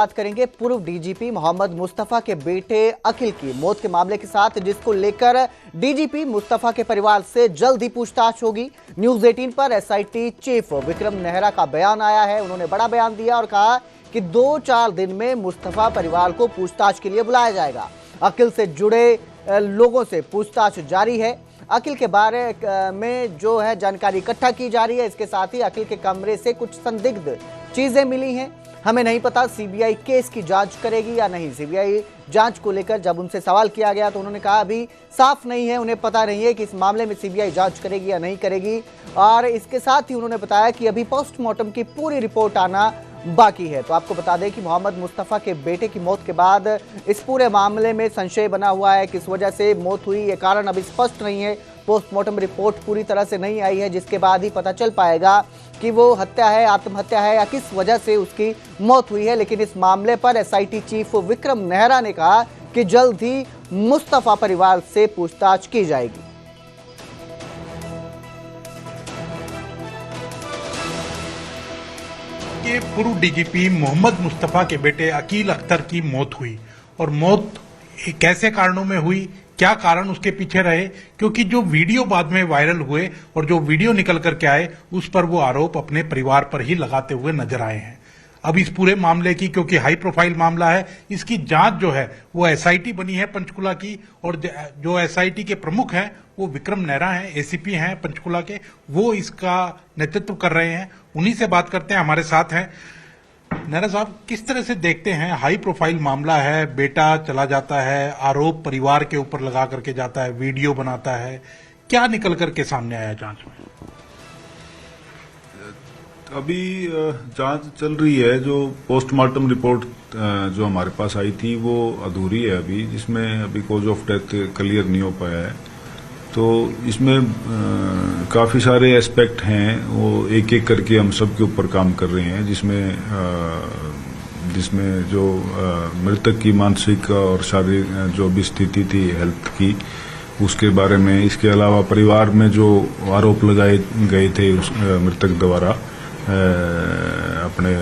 बात करेंगे पूर्व डीजीपी मोहम्मद मुस्तफा के बेटे अखिल की मौत के मामले के साथ, जिसको लेकर डीजीपी मुस्तफा के परिवार से जल्द ही पूछताछ होगी। न्यूज 18 पर एसआईटी चीफ विक्रम नेहरा का बयान आया है। उन्होंने बड़ा बयान दिया और कहा कि 2-4 दिन में मुस्तफा परिवार को पूछताछ के लिए बुलाया जाएगा। अखिल से जुड़े लोगों से पूछताछ जारी है। अखिल के बारे में जो है जानकारी इकट्ठा की जा रही है। इसके साथ ही अखिल के कमरे से कुछ संदिग्ध चीजें मिली हैं। हमें नहीं पता सीबीआई केस की जांच करेगी या नहीं। सीबीआई जांच को लेकर जब उनसे सवाल किया गया तो उन्होंने कहा अभी साफ नहीं है, उन्हें पता नहीं है कि इस मामले में सीबीआई जांच करेगी या नहीं करेगी। और इसके साथ ही उन्होंने बताया कि अभी पोस्टमार्टम की पूरी रिपोर्ट आना बाकी है। तो आपको बता दें कि मोहम्मद मुस्तफा के बेटे की मौत के बाद इस पूरे मामले में संशय बना हुआ है। किस वजह से मौत हुई ये कारण अभी स्पष्ट नहीं है। पोस्टमार्टम रिपोर्ट पूरी तरह से नहीं आई है, जिसके बाद ही पता चल पाएगा कि वो हत्या है, आत्महत्या है या किस वजह से उसकी मौत हुई है। लेकिन इस मामले पर एसआईटी चीफ विक्रम नेहरा ने कहा कि जल्द ही मुस्तफा परिवार से पूछताछ की जाएगी। के पूर्व डीजीपी मोहम्मद मुस्तफा के बेटे अकील अख्तर की मौत हुई और मौत कैसे कारणों में हुई, क्या कारण उसके पीछे रहे, क्योंकि जो वीडियो बाद में वायरल हुए और जो वीडियो निकल करके आए उस पर वो आरोप अपने परिवार पर ही लगाते हुए नजर आए हैं। अब इस पूरे मामले की, क्योंकि हाई प्रोफाइल मामला है, इसकी जांच जो है वो एसआईटी बनी है पंचकुला की, और जो एसआईटी के प्रमुख हैं वो विक्रम नेहरा हैं, एसीपी हैं पंचकुला के, वो इसका नेतृत्व कर रहे हैं। उन्हीं से बात करते हैं। हमारे साथ हैं नेहरा साहब। किस तरह से देखते हैं, हाई प्रोफाइल मामला है, बेटा चला जाता है, आरोप परिवार के ऊपर लगा करके जाता है, वीडियो बनाता है, क्या निकल करके सामने आया जांच में? अभी जांच चल रही है। जो पोस्टमार्टम रिपोर्ट जो हमारे पास आई थी वो अधूरी है अभी, जिसमें अभी कॉज ऑफ डेथ क्लियर नहीं हो पाया है। तो इसमें काफ़ी सारे एस्पेक्ट हैं, वो एक एक करके हम सब के ऊपर काम कर रहे हैं, जिसमें जो मृतक की मानसिक और शारीरिक जो भी स्थिति थी हेल्थ की, उसके बारे में, इसके अलावा परिवार में जो आरोप लगाए गए थे उस मृतक द्वारा अपने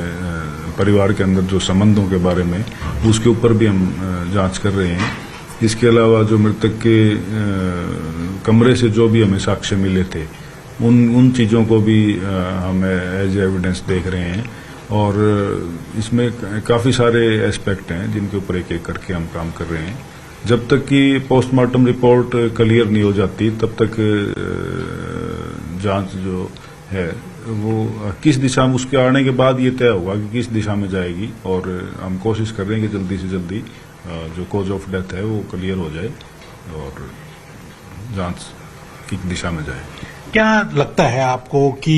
परिवार के अंदर जो संबंधों के बारे में, उसके ऊपर भी हम जांच कर रहे हैं। इसके अलावा जो मृतक के कमरे से जो भी हमें साक्ष्य मिले थे उन चीज़ों को भी हम एज एविडेंस देख रहे हैं। और इसमें काफ़ी सारे एस्पेक्ट हैं जिनके ऊपर एक एक करके हम काम कर रहे हैं। जब तक कि पोस्टमार्टम रिपोर्ट क्लियर नहीं हो जाती तब तक जांच जो है वो किस दिशा में, उसके आने के बाद ये तय होगा कि किस दिशा में जाएगी। और हम कोशिश कर रहे हैं कि जल्दी से जल्दी जो कॉज ऑफ डेथ है वो क्लियर हो जाए और जांच की दिशा में जाए। क्या लगता है आपको कि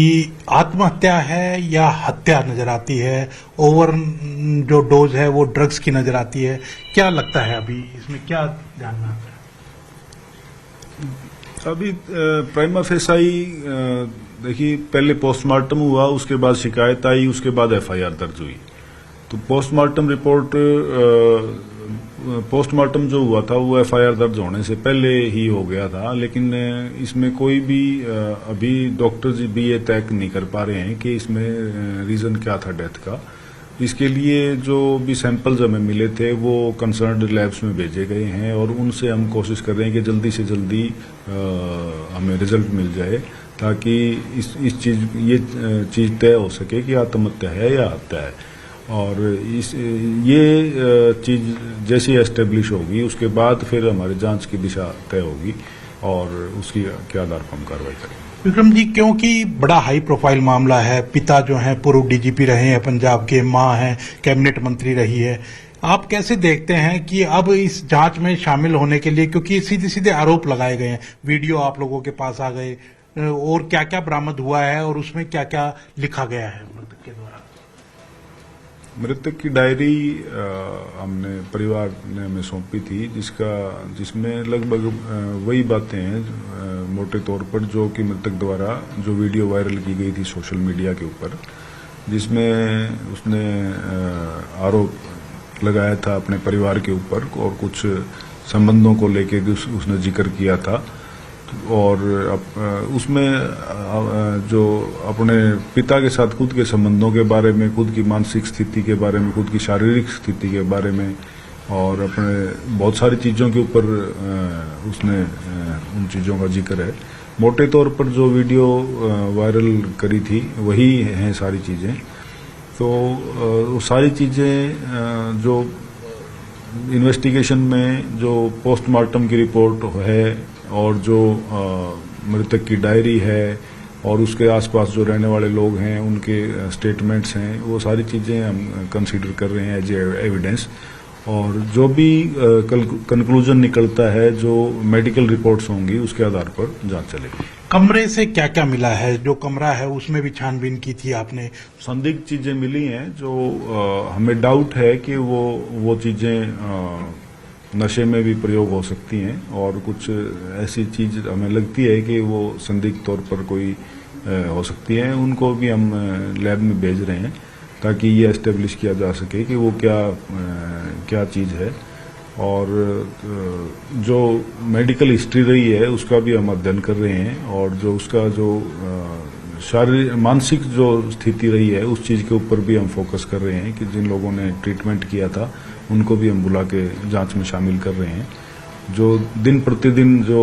आत्महत्या है या हत्या नजर आती है? ओवर जो डोज है वो ड्रग्स की नजर आती है, क्या लगता है अभी इसमें क्या ध्यान में आता है? अभी प्राइमा फेसाई देखिए, पहले पोस्टमार्टम हुआ, उसके बाद शिकायत आई, उसके बाद एफआईआर दर्ज हुई। तो पोस्टमार्टम रिपोर्ट पोस्टमार्टम जो हुआ था वो एफआईआर दर्ज होने से पहले ही हो गया था। लेकिन इसमें कोई भी अभी डॉक्टर जी भी ये तय नहीं कर पा रहे हैं कि इसमें रीजन क्या था डेथ का। इसके लिए जो भी सैंपल्स हमें मिले थे वो कंसर्न्ड लैब्स में भेजे गए हैं और उनसे हम कोशिश कर रहे हैं कि जल्दी से जल्दी हमें रिजल्ट मिल जाए, ताकि ये चीज तय हो सके कि आत्महत्या है या हत्या है। और ये चीज जैसी एस्टेब्लिश होगी उसके बाद फिर हमारी जांच की दिशा तय होगी और उसकी के आधार पर हम कार्रवाई करेंगे। विक्रम जी, क्योंकि बड़ा हाई प्रोफाइल मामला है, पिता जो हैं पूर्व डीजीपी रहे हैं पंजाब के, मां हैं कैबिनेट मंत्री रही है, आप कैसे देखते हैं कि अब इस जांच में शामिल होने के लिए, क्योंकि सीधे सीधे आरोप लगाए गए हैं, वीडियो आप लोगों के पास आ गए और क्या क्या बरामद हुआ है और उसमें क्या क्या लिखा गया है मृतक के द्वारा? मृतक की डायरी हमने परिवार ने हमें सौंपी थी, जिसमें लगभग वही बातें हैं मोटे तौर पर जो कि मृतक द्वारा जो वीडियो वायरल की गई थी सोशल मीडिया के ऊपर, जिसमें उसने आरोप लगाया था अपने परिवार के ऊपर और कुछ संबंधों को लेकर उसने जिक्र किया था। और उसमें जो अपने पिता के साथ खुद के संबंधों के बारे में, खुद की मानसिक स्थिति के बारे में, खुद की शारीरिक स्थिति के बारे में और अपने बहुत सारी चीज़ों के ऊपर उसने उन चीज़ों का जिक्र है। मोटे तौर पर जो वीडियो वायरल करी थी वही हैं सारी चीज़ें। तो वो सारी चीज़ें जो इन्वेस्टिगेशन में जो पोस्टमार्टम की रिपोर्ट है और जो मृतक की डायरी है और उसके आसपास जो रहने वाले लोग हैं उनके स्टेटमेंट्स हैं, वो सारी चीज़ें हम कंसीडर कर रहे हैं एज एविडेंस। और जो भी कंक्लूजन निकलता है, जो मेडिकल रिपोर्ट्स होंगी, उसके आधार पर जांच चलेगी। कमरे से क्या क्या मिला है? जो कमरा है उसमें भी छानबीन की थी आपने? संदिग्ध चीजें मिली हैं जो हमें डाउट है कि वो चीजें नशे में भी प्रयोग हो सकती हैं और कुछ ऐसी चीज हमें लगती है कि वो संदिग्ध तौर पर कोई हो सकती है। उनको भी हम लैब में भेज रहे हैं ताकि ये एस्टेब्लिश किया जा सके कि वो क्या चीज़ है। और जो मेडिकल हिस्ट्री रही है उसका भी हम अध्ययन कर रहे हैं और जो उसका जो शारीरिक मानसिक जो स्थिति रही है उस चीज़ के ऊपर भी हम फोकस कर रहे हैं कि जिन लोगों ने ट्रीटमेंट किया था उनको भी हम बुला के जांच में शामिल कर रहे हैं। जो दिन प्रतिदिन जो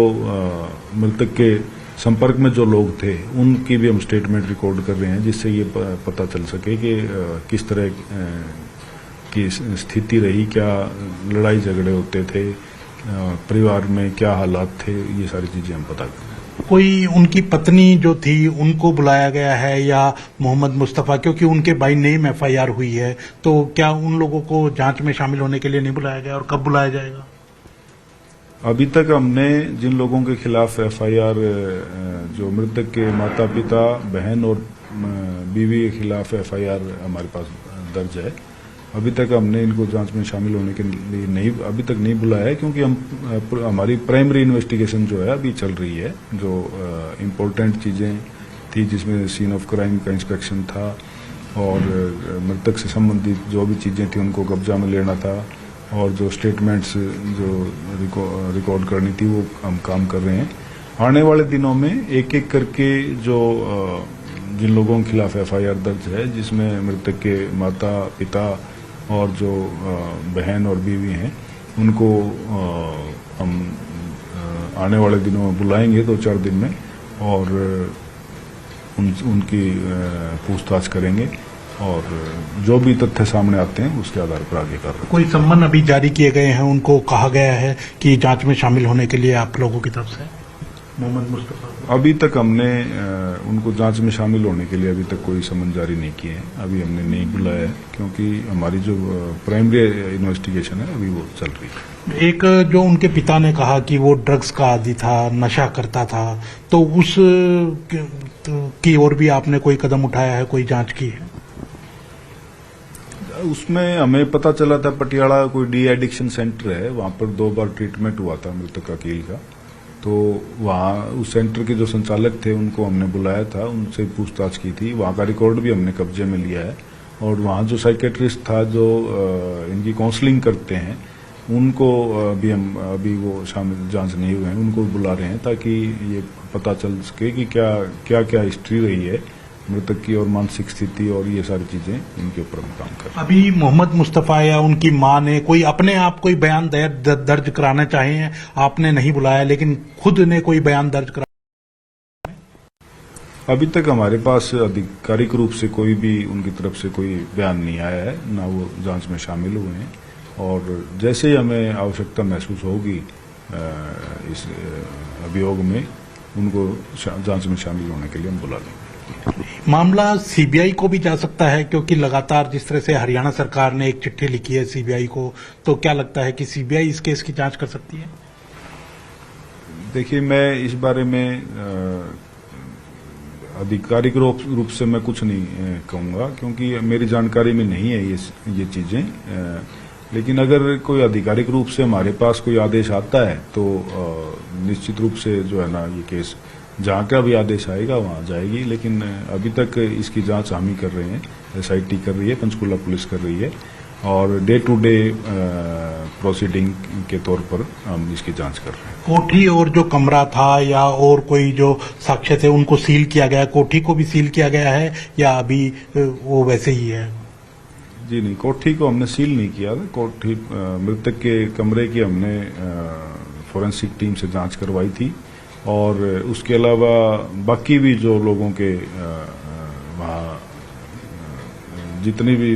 मृतक के संपर्क में जो लोग थे उनकी भी हम स्टेटमेंट रिकॉर्ड कर रहे हैं, जिससे ये पता चल सके कि किस तरह की स्थिति रही, क्या लड़ाई झगड़े होते थे, परिवार में क्या हालात थे, ये सारी चीजें हम पता कर रहे हैं। कोई उनकी पत्नी जो थी उनको बुलाया गया है या मोहम्मद मुस्तफा, क्योंकि उनके बाई नेम FIR हुई है, तो क्या उन लोगों को जांच में शामिल होने के लिए नहीं बुलाया गया और कब बुलाया जाएगा? अभी तक हमने जिन लोगों के खिलाफ FIR, जो मृतक के माता पिता, बहन और बीवी के खिलाफ FIR हमारे पास दर्ज है, अभी तक हमने इनको जांच में शामिल होने के लिए अभी तक नहीं बुलाया है, क्योंकि हमारी प्राइमरी इन्वेस्टिगेशन जो है अभी चल रही है। जो इम्पोर्टेंट चीजें थी जिसमें सीन ऑफ क्राइम का इंस्पेक्शन था और मृतक से संबंधित जो भी चीजें थी उनको कब्जा में लेना था और जो स्टेटमेंट्स जो रिकॉर्ड करनी थी वो हम काम कर रहे हैं। आने वाले दिनों में एक एक करके जो जिन लोगों के खिलाफ FIR दर्ज है, जिसमें मृतक के माता पिता और जो बहन और बीवी हैं, उनको हम आने वाले दिनों में बुलाएंगे 2-4 दिन में और उनकी पूछताछ करेंगे और जो भी तथ्य सामने आते हैं उसके आधार पर आगे कर रहे हैं। कोई सम्मन अभी जारी किए गए हैं? उनको कहा गया है कि जांच में शामिल होने के लिए आप लोगों की तरफ से? मोहम्मद मुस्तफा अभी तक हमने उनको जांच में शामिल होने के लिए अभी तक कोई सम्मन जारी नहीं किए हैं। अभी हमने नहीं बुलाया है क्योंकि हमारी जो प्राइमरी इन्वेस्टिगेशन है अभी वो चल रही है। एक जो उनके पिता ने कहा कि वो ड्रग्स का आदी था, नशा करता था, तो उस की ओर भी आपने कोई कदम उठाया है, कोई जांच की है? उसमें हमें पता चला था पटियाला कोई डी एडिक्शन सेंटर है, वहां पर 2 बार ट्रीटमेंट हुआ था मृतक अकील का। तो वहाँ उस सेंटर के जो संचालक थे उनको हमने बुलाया था, उनसे पूछताछ की थी। वहाँ का रिकॉर्ड भी हमने कब्जे में लिया है और वहाँ जो साइकेट्रिस्ट था जो इनकी काउंसलिंग करते हैं उनको भी हम अभी वो शामिल जांच नहीं हुए हैं, उनको बुला रहे हैं ताकि ये पता चल सके कि क्या हिस्ट्री रही है मृतक की और मानसिक स्थिति और ये सारी चीजें, इनके ऊपर हम काम कर रहे हैं। अभी मोहम्मद मुस्तफा या उनकी मां ने कोई अपने आप कोई बयान दर्ज कराना चाहे हैं? आपने नहीं बुलाया लेकिन खुद ने कोई बयान दर्ज करा? अभी तक हमारे पास आधिकारिक रूप से कोई भी उनकी तरफ से कोई बयान नहीं आया है, ना वो जांच में शामिल हुए हैं और जैसे ही हमें आवश्यकता महसूस होगी इस अभियोग में उनको जांच में शामिल होने के लिए हम बुला लेंगे। मामला CBI को भी जा सकता है, क्योंकि लगातार जिस तरह से हरियाणा सरकार ने एक चिट्ठी लिखी है CBI को, तो क्या लगता है कि CBI इस केस की जांच कर सकती है? देखिए, मैं इस बारे में आधिकारिक रूप से मैं कुछ नहीं कहूंगा क्योंकि मेरी जानकारी में नहीं है ये चीजें। लेकिन अगर कोई आधिकारिक रूप से हमारे पास कोई आदेश आता है तो निश्चित रूप से जो है ना ये केस जहाँ का भी आदेश आएगा वहाँ जाएगी। लेकिन अभी तक इसकी जांच हम ही कर रहे हैं, SIT कर रही है, पंचकुला पुलिस कर रही है और डे टू डे प्रोसीडिंग के तौर पर हम इसकी जांच कर रहे हैं। कोठी और जो कमरा था या और कोई जो साक्ष्य थे उनको सील किया गया, कोठी को भी सील किया गया है या अभी वो वैसे ही है? जी नहीं, कोठी को हमने सील नहीं किया था। कोठी मृतक के कमरे की हमने फोरेंसिक टीम से जांच करवाई थी और उसके अलावा बाकी भी जो लोगों के वहाँ जितने भी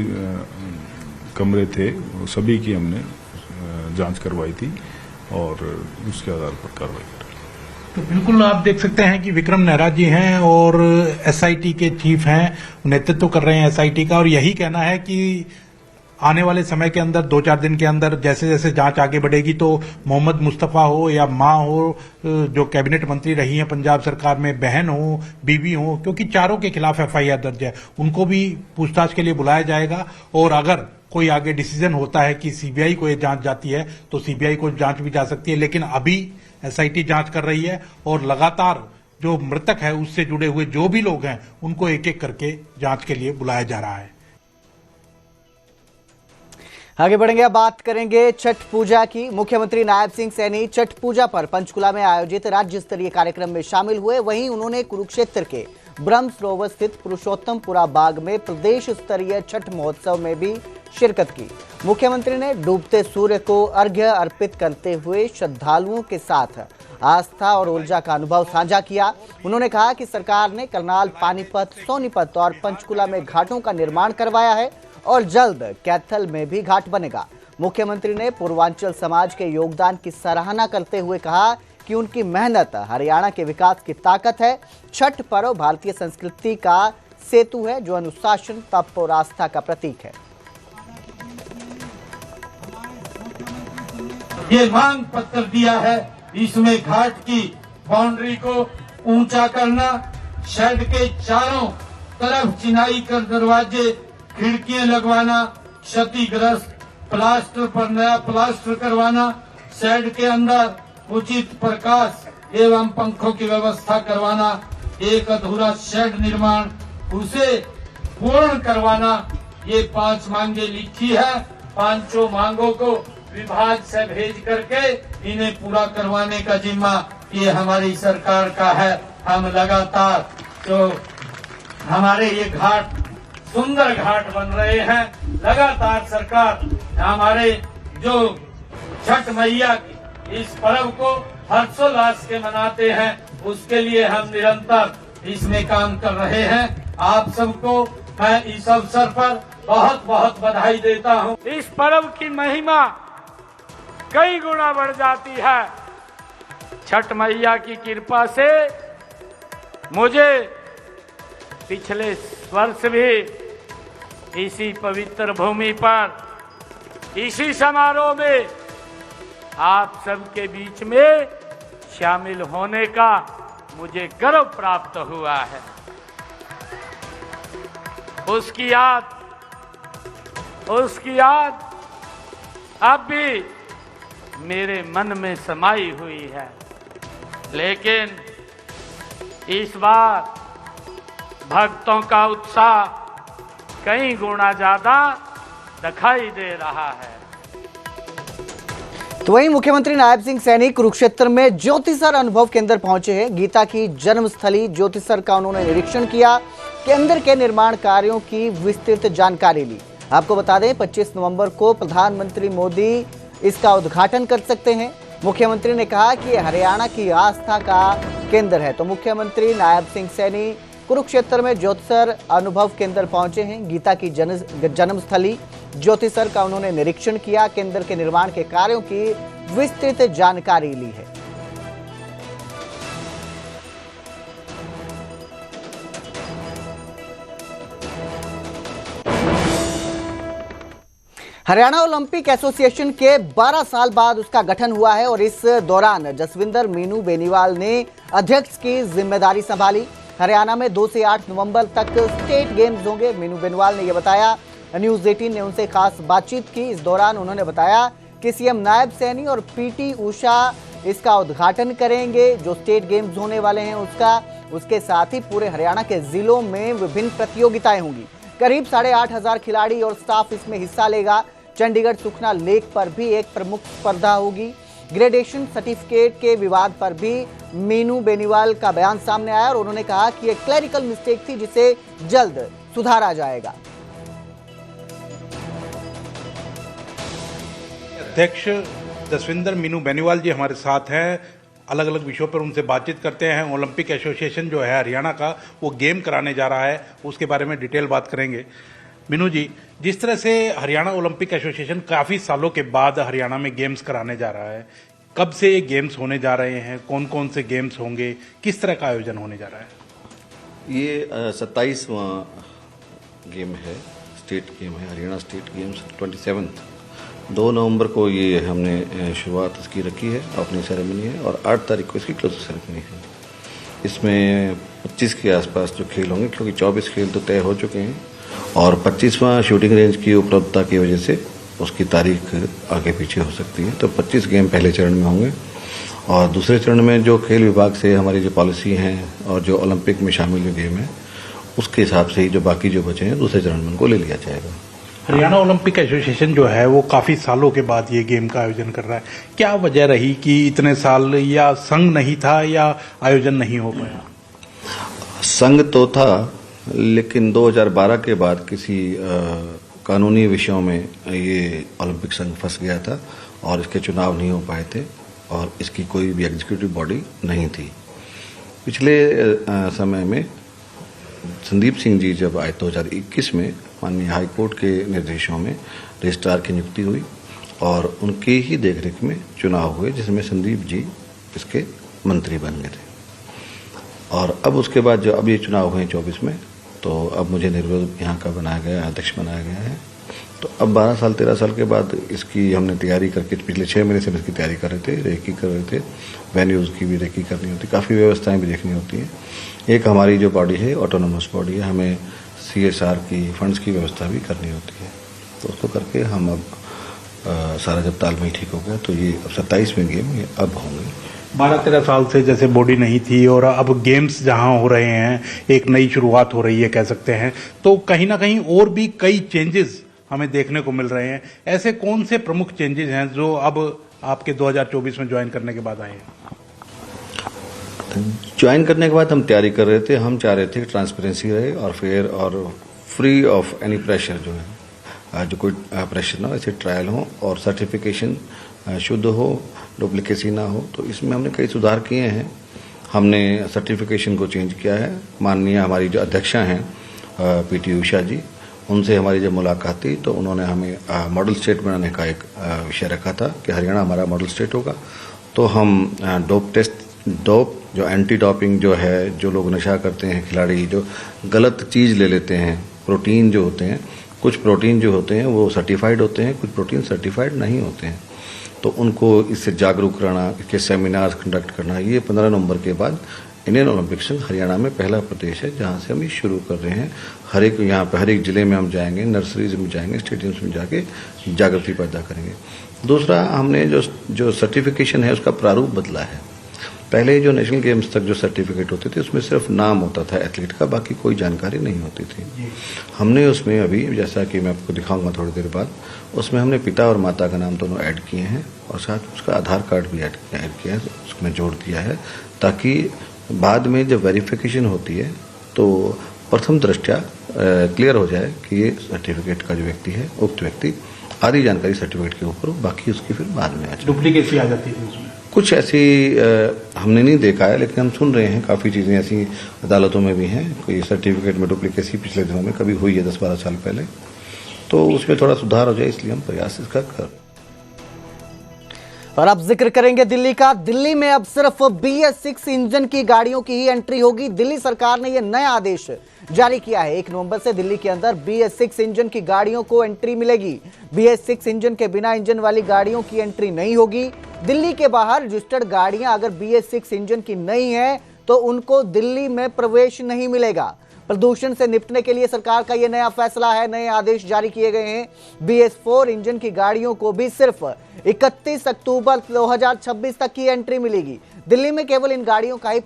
कमरे थे वो सभी की हमने जांच करवाई थी और उसके आधार पर कार्रवाई कर रही है। तो बिल्कुल आप देख सकते हैं कि विक्रम नेहरा जी हैं और एसआईटी के चीफ हैं, नेतृत्व कर रहे हैं एसआईटी का, और यही कहना है कि आने वाले समय के अंदर 2-4 दिन के अंदर जैसे जैसे जांच आगे बढ़ेगी तो मोहम्मद मुस्तफा हो या मां हो, जो कैबिनेट मंत्री रही हैं पंजाब सरकार में, बहन हो, बीवी हो, क्योंकि चारों के खिलाफ एफआईआर दर्ज है, उनको भी पूछताछ के लिए बुलाया जाएगा। और अगर कोई आगे डिसीजन होता है कि सीबीआई को ये जांच जाती है तो सीबीआई को जांच भी जा सकती है, लेकिन अभी एसआईटी जांच कर रही है और लगातार जो मृतक है उससे जुड़े हुए जो भी लोग हैं उनको एक एक करके जांच के लिए बुलाया जा रहा है। आगे बढ़ेंगे, अब बात करेंगे छठ पूजा की। मुख्यमंत्री नायब सिंह सैनी छठ पूजा पर पंचकुला में आयोजित राज्य स्तरीय कार्यक्रम में शामिल हुए। वहीं उन्होंने कुरुक्षेत्र के ब्रह्म सरोवर स्थित पुरुषोत्तमपुरा बाग में प्रदेश स्तरीय छठ महोत्सव में भी शिरकत की। मुख्यमंत्री ने डूबते सूर्य को अर्घ्य अर्पित करते हुए श्रद्धालुओं के साथ आस्था और ऊर्जा का अनुभव साझा किया। उन्होंने कहा कि सरकार ने करनाल, पानीपत, सोनीपत और पंचकुला में घाटों का निर्माण करवाया है और जल्द कैथल में भी घाट बनेगा। मुख्यमंत्री ने पूर्वांचल समाज के योगदान की सराहना करते हुए कहा कि उनकी मेहनत हरियाणा के विकास की ताकत है। छठ पर्व भारतीय संस्कृति का सेतु है जो अनुशासन, तप और आस्था का प्रतीक है। ये मांग पत्र दिया है, इसमें घाट की बाउंड्री को ऊंचा करना, शेड के चारों तरफ चिनाई कर दरवाजे, खिड़कियां लगवाना, क्षतिग्रस्त प्लास्टर पर नया प्लास्टर करवाना, शेड के अंदर उचित प्रकाश एवं पंखों की व्यवस्था करवाना, एक अधूरा शेड निर्माण उसे पूर्ण करवाना। ये 5 मांगे लिखी है, 5 मांगों को विभाग से भेज करके इन्हें पूरा करवाने का जिम्मा ये हमारी सरकार का है। हम लगातार जो हमारे ये घाट सुंदर घाट बन रहे हैं, लगातार सरकार हमारे जो छठ मैया की इस पर्व को हर्षोल्लास के मनाते हैं, उसके लिए हम निरंतर इसमें काम कर रहे हैं। आप सबको मैं इस अवसर पर बहुत बहुत बधाई देता हूं। इस पर्व की महिमा कई गुना बढ़ जाती है। छठ मैया की कृपा से मुझे पिछले वर्ष भी इसी पवित्र भूमि पर, इसी समारोह में आप सबके बीच में शामिल होने का मुझे गर्व प्राप्त हुआ है। उसकी याद अब भी मेरे मन में समाई हुई है, लेकिन इस बार भक्तों का उत्साह कई गुना ज्यादा दिखाई दे रहा है। तो वहीं मुख्यमंत्री नायब सिंह सैनी कुरुक्षेत्र में ज्योतिसर अनुभव केंद्र पहुंचे हैं। गीता की जन्मस्थली ज्योतिसर का उन्होंने निरीक्षण किया, केंद्र के निर्माण कार्यों की विस्तृत जानकारी ली। आपको बता दें 25 नवंबर को प्रधानमंत्री मोदी इसका उद्घाटन कर सकते हैं। मुख्यमंत्री ने कहा कि हरियाणा की आस्था का केंद्र है। तो मुख्यमंत्री नायब सिंह सैनी कुरुक्षेत्र में ज्योतिसर अनुभव केंद्र पहुंचे हैं। गीता की जन्मस्थली ज्योतिसर का उन्होंने निरीक्षण किया, केंद्र के निर्माण के कार्यों की विस्तृत जानकारी ली है। हरियाणा ओलंपिक एसोसिएशन के 12 साल बाद उसका गठन हुआ है और इस दौरान जसविंदर मीनू बेनीवाल ने अध्यक्ष की जिम्मेदारी संभाली। हरियाणा में 2 से 8 नवंबर तक स्टेट गेम्स होंगे। मीनू बेनीवाल ने यह बताया। न्यूज़ 18 ने उनसे खास बातचीत की। इस दौरान उन्होंने बताया कि सीएम नायब सैनी और पीटी उषा इसका उद्घाटन करेंगे, जो स्टेट गेम्स होने वाले हैं उसके साथ ही पूरे हरियाणा के जिलों में विभिन्न प्रतियोगिताएं होंगी। करीब 8,500 खिलाड़ी और स्टाफ इसमें हिस्सा लेगा। चंडीगढ़ सुखना लेक पर भी एक प्रमुख स्पर्धा होगी। ग्रेडेशन सर्टिफिकेट के विवाद पर भी मीनू बेनीवाल का बयान सामने आया और उन्होंने कहा कि एक क्लरिकल मिस्टेक थी जिसे जल्द सुधारा जाएगा। अध्यक्ष जसविंदर मीनू बेनीवाल जी हमारे साथ हैं। अलग अलग विषयों पर उनसे बातचीत करते हैं। ओलंपिक एसोसिएशन जो है हरियाणा का, वो गेम कराने जा रहा है, उसके बारे में डिटेल बात करेंगे। मीनू जी, जिस तरह से हरियाणा ओलंपिक एसोसिएशन काफ़ी सालों के बाद हरियाणा में गेम्स कराने जा रहा है, कब से ये गेम्स होने जा रहे हैं, कौन कौन से गेम्स होंगे, किस तरह का आयोजन होने जा रहा है? ये 27वां गेम है, स्टेट गेम है, हरियाणा स्टेट गेम्स 27 2 नवंबर को ये हमने शुरुआत इसकी रखी है, ओपनिंग सेरेमनी है, और 8 तारीख को इसकी क्लोजिंग सेरेमनी है। इसमें 25 के आसपास जो खेल होंगे, क्योंकि 24 खेल तो तय हो चुके हैं और 25वां शूटिंग रेंज की उपलब्धता की वजह से उसकी तारीख आगे पीछे हो सकती है। तो 25 गेम पहले चरण में होंगे और दूसरे चरण में जो खेल विभाग से हमारी जो पॉलिसी है और जो ओलंपिक में शामिल जो गेम है, उसके हिसाब से ही जो बाकी जो बचे हैं दूसरे चरण में उनको ले लिया जाएगा। हरियाणा ओलंपिक एसोसिएशन जो है वो काफ़ी सालों के बाद ये गेम का आयोजन कर रहा है। क्या वजह रही कि इतने साल, या संघ नहीं था या आयोजन नहीं हो पाया? संघ तो था, लेकिन 2012 के बाद किसी कानूनी विषयों में ये ओलंपिक संघ फंस गया था और इसके चुनाव नहीं हो पाए थे और इसकी कोई भी एग्जीक्यूटिव बॉडी नहीं थी। पिछले समय में संदीप सिंह जी जब आए 2021 में, माननीय हाई कोर्ट के निर्देशों में रजिस्ट्रार की नियुक्ति हुई और उनके ही देखरेख में चुनाव हुए, जिसमें संदीप जी इसके मंत्री बन गए थे। और अब उसके बाद जो अब ये चुनाव हुए 24 में, तो अब मुझे निर्विरोध यहाँ का बनाया गया, अध्यक्ष बनाया गया है। तो अब 12 साल 13 साल के बाद इसकी हमने तैयारी करके पिछले 6 महीने से इसकी तैयारी कर रहे थे, रेकी कर रहे थे, वेन्यूज़ की भी रेकी करनी होती, काफ़ी व्यवस्थाएं भी देखनी होती हैं। एक हमारी जो बॉडी है ऑटोनोमस बॉडी है, हमें CSR की फंड्स की व्यवस्था भी करनी होती है। तो उसको करके हम अब सारा जब तालमेल ठीक हो गया तो ये अब 27वें गेम ये अब होंगे। 12-13 साल से जैसे बॉडी नहीं थी और अब गेम्स जहां हो रहे हैं, एक नई शुरुआत हो रही है कह सकते हैं, तो कहीं ना कहीं और भी कई चेंजेस हमें देखने को मिल रहे हैं। ऐसे कौन से प्रमुख चेंजेस हैं जो अब आपके 2024 में ज्वाइन करने के बाद आए हैं? ज्वाइन करने के बाद हम तैयारी कर रहे थे, हम चाह रहे थे कि ट्रांसपेरेंसी रहे और फेयर और फ्री ऑफ एनी प्रेशर, जो है जो कोई प्रेशर ना हो, ऐसे ट्रायल हो और सर्टिफिकेशन शुद्ध हो, डुप्लीकेसी ना हो। तो इसमें हमने कई सुधार किए हैं। हमने सर्टिफिकेशन को चेंज किया है। माननीय हमारी जो अध्यक्षा हैं PT उषा जी, उनसे हमारी जब मुलाकात थी तो उन्होंने हमें मॉडल स्टेट बनाने का एक विषय रखा था कि हरियाणा हमारा मॉडल स्टेट होगा। तो हम डोप जो एंटी डोपिंग जो है, जो लोग नशा करते हैं खिलाड़ी, जो गलत चीज़ ले लेते हैं, प्रोटीन जो होते हैं, कुछ प्रोटीन जो होते हैं वो सर्टिफाइड होते हैं, कुछ प्रोटीन सर्टिफाइड नहीं होते हैं, तो उनको इससे जागरूक करना, इसके सेमिनार्स कंडक्ट करना। ये 15 नवंबर के बाद इंडियन ओलंपिक संघ हरियाणा में पहला प्रदेश है जहां से हम ये शुरू कर रहे हैं। हर एक जिले में हम जाएंगे, नर्सरीज में जाएंगे, स्टेडियम्स में जाके जागृति पैदा करेंगे। दूसरा, हमने जो सर्टिफिकेशन है उसका प्रारूप बदला है। पहले जो नेशनल गेम्स तक जो सर्टिफिकेट होते थे उसमें सिर्फ नाम होता था एथलीट का, बाकी कोई जानकारी नहीं होती थी। हमने उसमें अभी, जैसा कि मैं आपको दिखाऊंगा थोड़ी देर बाद, उसमें हमने पिता और माता का नाम दोनों ऐड किए हैं और साथ उसका आधार कार्ड भी ऐड किया है, उसमें जोड़ दिया है, ताकि बाद में जब वेरिफिकेशन होती है तो प्रथम दृष्टया क्लियर हो जाए कि ये सर्टिफिकेट का जो व्यक्ति है, उक्त व्यक्ति, आधी जानकारी सर्टिफिकेट के ऊपर, बाकी उसकी फिर बाद में आ जाए। डुप्लीकेसी आ जाती है उसमें? कुछ ऐसी हमने नहीं देखा है, लेकिन हम सुन रहे हैं काफ़ी चीज़ें ऐसी अदालतों में भी हैं। कोई सर्टिफिकेट में डुप्लीकेसी पिछले दिनों में कभी हुई है 10-12 साल पहले, तो उसमें थोड़ा सुधार हो जाए, इसलिए हम प्रयास इसका कर। और अब जिक्र करेंगे दिल्ली का। दिल्ली में अब सिर्फ BS6 इंजन की गाड़ियों की ही एंट्री होगी। दिल्ली सरकार ने यह नया आदेश जारी किया है। 1 नवंबर से दिल्ली के अंदर BS6 इंजन की गाड़ियों को एंट्री मिलेगी। BS6 इंजन के बिना इंजन वाली गाड़ियों की एंट्री नहीं होगी। दिल्ली के बाहर रजिस्टर्ड गाड़ियां अगर BS6 इंजन की नहीं है तो उनको दिल्ली में प्रवेश नहीं मिलेगा। प्रदूषण से निपटने के लिए सरकार का यह नया फैसला है। नए आदेश जारी किए गए हैं। BS4 इंजन की गाड़ियों को भी सिर्फ 31 अक्टूबर 2026 तक की एंट्री मिलेगी। दिल्ली में केवल इन गाड़ियों का ही